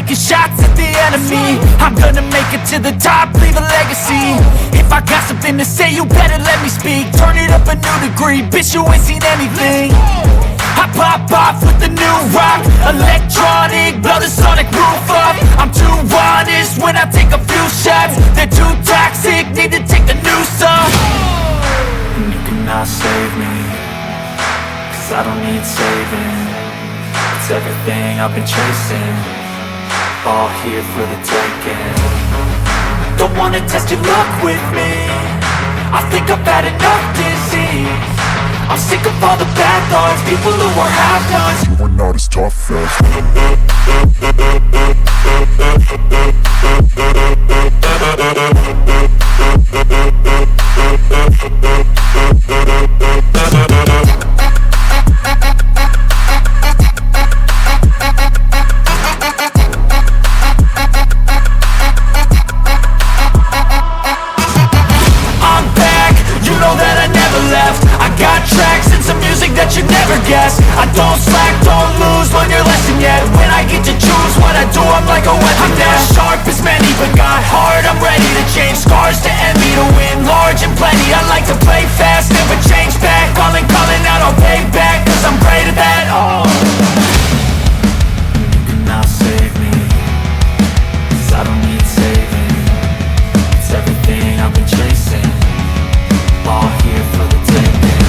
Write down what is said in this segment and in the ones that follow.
taking shots at the enemy. I'm gonna make it to the top, leave a legacy. If I got something to say, you better let me speak. Turn it up a new degree, bitch, you ain't seen anything. I pop off with the new rock, electronic, blow the sonic roof up. I'm too honest when I take a few shots. They're too toxic, need to take the noose off. And you cannot save me, cause I don't need saving. It's everything I've been chasing, all here for the taking. Don't wanna test your luck with me, I think I've had enough disease. I'm sick of all the bad thoughts, people who are half-nots. You are not as tough as I'm back, you know that I never left. I got tracks and some music that you never guessed. I don't slack, don't lose, learn your lesson yet. When I get to choose what I do, I'm like a weapon. I'm not sharp as many, but got heart. I'm ready to change scars to envy, to win large and plenty. I like to play fast, never change back. Calling out, I'll pay back, cause I'm great at that. Oh, you cannot save me, cause I don't need saving. It's everything I've been chasing, all here for the taking.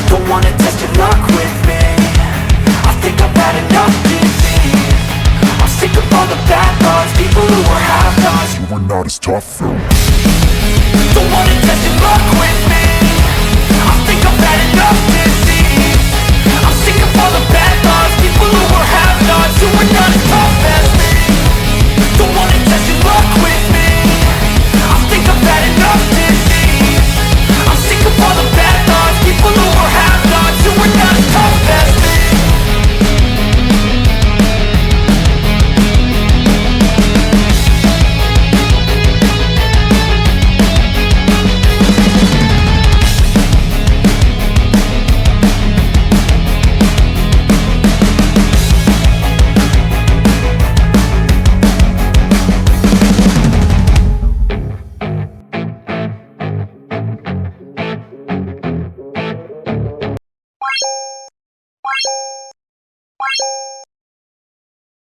Don't wanna test your luck with me, I think I've had enough disease. I'm sick of all the bad thoughts, people who are half-nots. you are not as tough as Don't wanna test your luck with me, I think I've had enough disease. I'm sick of all the bad thoughts, people who are half-nots, who are not as tough as